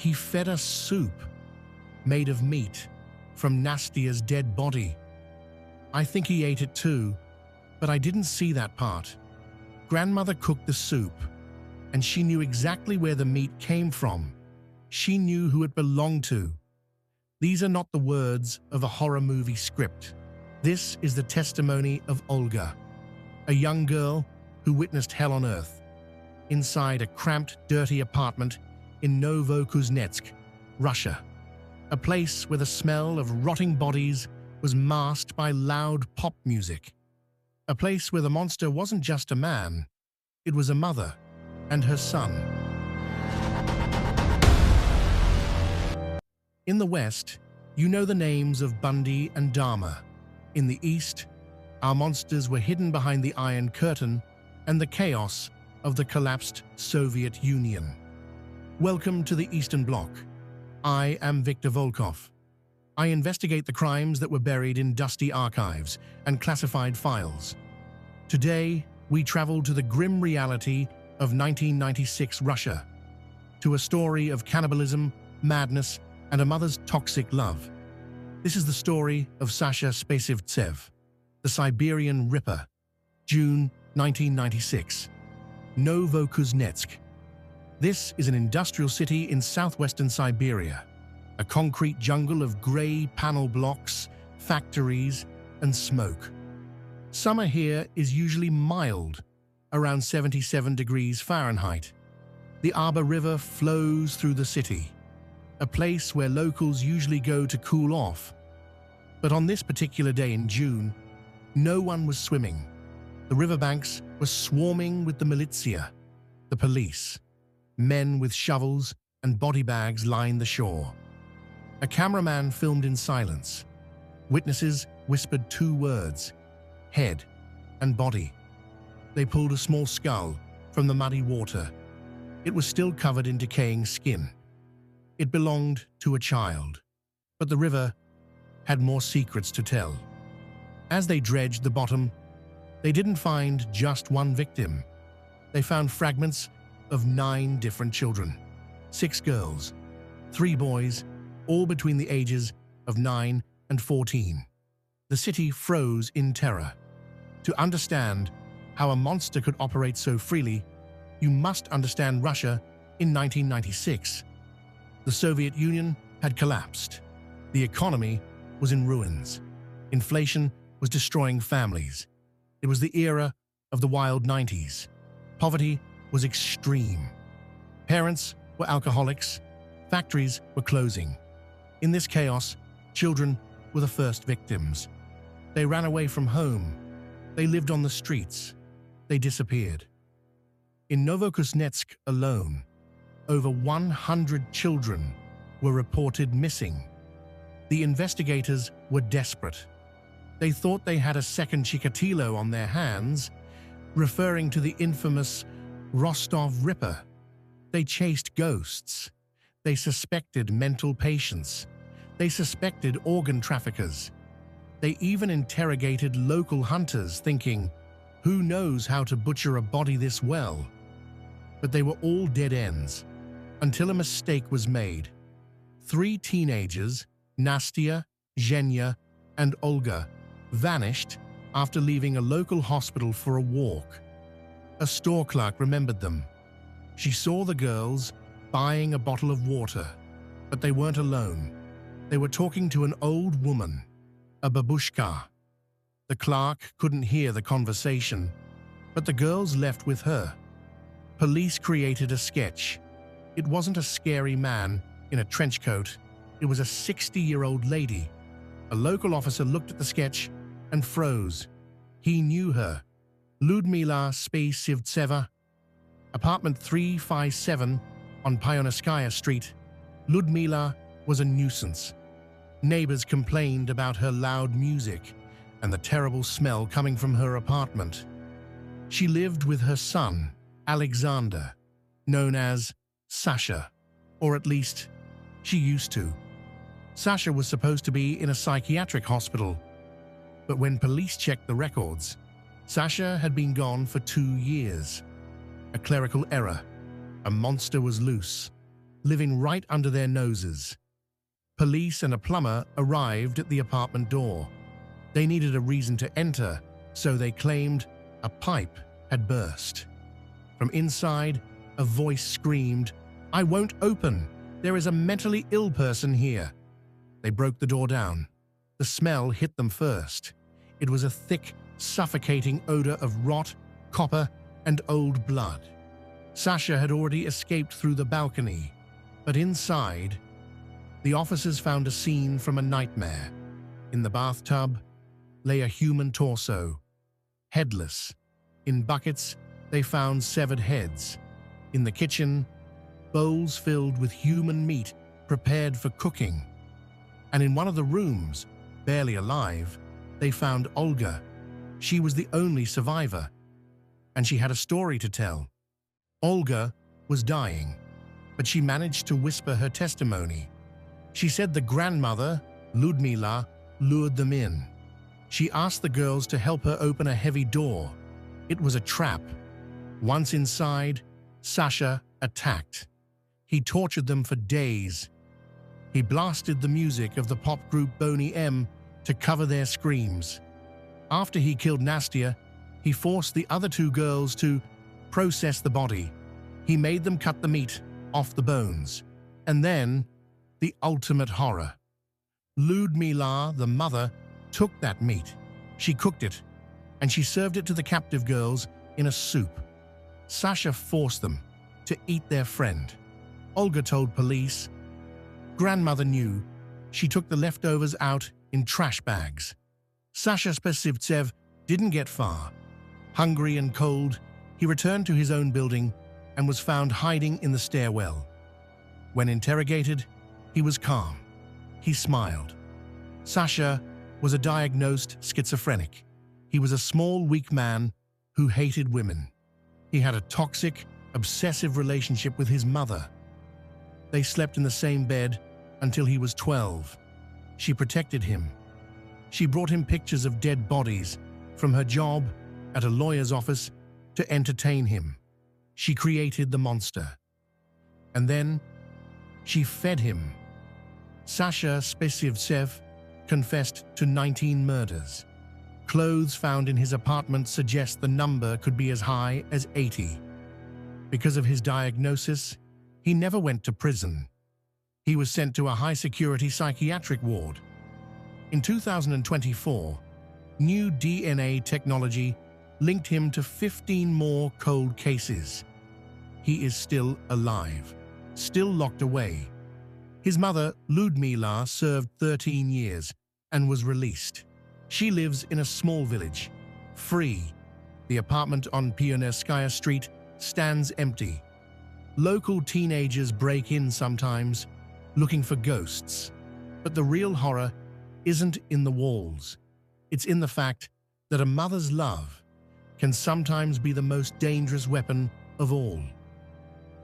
He fed us soup made of meat from Nastia's dead body. I think he ate it too, but I didn't see that part. Grandmother cooked the soup, and she knew exactly where the meat came from. She knew who it belonged to. These are not the words of a horror movie script. This is the testimony of Olga, a young girl who witnessed hell on earth, inside a cramped, dirty apartment in Novokuznetsk, Russia. A place where the smell of rotting bodies was masked by loud pop music. A place where the monster wasn't just a man, it was a mother and her son. In the West, you know the names of Bundy and Dahmer. In the East, our monsters were hidden behind the Iron Curtain and the chaos of the collapsed Soviet Union. Welcome to the Eastern Bloc. I am Viktor Volkov. I investigate the crimes that were buried in dusty archives and classified files. Today, we travel to the grim reality of 1996 Russia, to a story of cannibalism, madness, and a mother's toxic love. This is the story of Sasha Spesivtsev, the Siberian Ripper, June 1996. Novokuznetsk. This is an industrial city in southwestern Siberia, a concrete jungle of grey panel blocks, factories, and smoke. Summer here is usually mild, around 77 degrees Fahrenheit. The Arba River flows through the city, a place where locals usually go to cool off. But on this particular day in June, no one was swimming. The riverbanks were swarming with the militia, the police. Men with shovels and body bags lined the shore. A cameraman filmed in silence. Witnesses whispered two words: head and body. They pulled a small skull from the muddy water. It was still covered in decaying skin. It belonged to a child, but the river had more secrets to tell. As they dredged the bottom, they didn't find just one victim. They found fragments of 9 different children, 6 girls, 3 boys, all between the ages of 9 and 14. The city froze in terror. To understand how a monster could operate so freely, you must understand Russia in 1996. The Soviet Union had collapsed. The economy was in ruins. Inflation was destroying families. It was the era of the wild 90s. Poverty was extreme. Parents were alcoholics. Factories were closing. In this chaos, children were the first victims. They ran away from home. They lived on the streets. They disappeared. In Novokuznetsk alone, over 100 children were reported missing. The investigators were desperate. They thought they had a second Chikatilo on their hands, referring to the infamous Rostov Ripper. They chased ghosts. They suspected mental patients. They suspected organ traffickers. They even interrogated local hunters, thinking, who knows how to butcher a body this well? But they were all dead ends, until a mistake was made. 3 teenagers, Nastia, Zhenya, and Olga, vanished after leaving a local hospital for a walk. A store clerk remembered them. She saw the girls buying a bottle of water, but they weren't alone. They were talking to an old woman, a babushka. The clerk couldn't hear the conversation, but the girls left with her. Police created a sketch. It wasn't a scary man in a trench coat. It was a 60-year-old lady. A local officer looked at the sketch and froze. He knew her. Lyudmila Spesivtseva, apartment 357 on Pionirskaya Street. Lyudmila was a nuisance. Neighbors complained about her loud music and the terrible smell coming from her apartment. She lived with her son, Alexander, known as Sasha, or at least she used to. Sasha was supposed to be in a psychiatric hospital, but when police checked the records, Sasha had been gone for 2 years. A clerical error. A monster was loose. living right under their noses. Police and a plumber arrived at the apartment door. They needed a reason to enter, so they claimed a pipe had burst. From inside, a voice screamed, "I won't open! There is a mentally ill person here!" They broke the door down. The smell hit them first. It was a thick, suffocating odor of rot, copper, and old blood. Sasha had already escaped through the balcony, but inside, the officers found a scene from a nightmare. In the bathtub lay a human torso, headless. In buckets, they found severed heads. In the kitchen, bowls filled with human meat prepared for cooking. And in one of the rooms, barely alive, they found Olga. She was the only survivor, and she had a story to tell. Olga was dying, but she managed to whisper her testimony. She said the grandmother, Ludmila, lured them in. She asked the girls to help her open a heavy door. It was a trap. Once inside, Sasha attacked. He tortured them for days. He blasted the music of the pop group Boney M to cover their screams. After he killed Nastya, he forced the other two girls to process the body. He made them cut the meat off the bones. And then, the ultimate horror. Ludmila, the mother, took that meat. She cooked it, and she served it to the captive girls in a soup. Sasha forced them to eat their friend. Olga told police. Grandmother knew. She took the leftovers out in trash bags. Sasha Spesivtsev didn't get far. Hungry and cold, he returned to his own building and was found hiding in the stairwell. When interrogated, he was calm. He smiled. Sasha was a diagnosed schizophrenic. He was a small, weak man who hated women. He had a toxic, obsessive relationship with his mother. They slept in the same bed until he was 12. She protected him. She brought him pictures of dead bodies from her job at a lawyer's office to entertain him. She created the monster. And then she fed him. Sasha Spesivtsev confessed to 19 murders. Clothes found in his apartment suggest the number could be as high as 80. Because of his diagnosis, he never went to prison. He was sent to a high-security psychiatric ward. In 2024, new DNA technology linked him to 15 more cold cases. He is still alive, still locked away. His mother, Ludmila, served 13 years and was released. She lives in a small village, free. The apartment on Pionierskaya Street stands empty. Local teenagers break in sometimes, looking for ghosts. But the real horror isn't in the walls. It's in the fact that a mother's love can sometimes be the most dangerous weapon of all.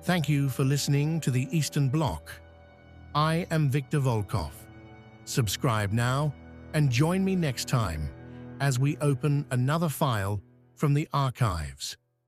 Thank you for listening to the Eastern Bloc. I am Viktor Volkov. Subscribe now and join me next time as we open another file from the archives.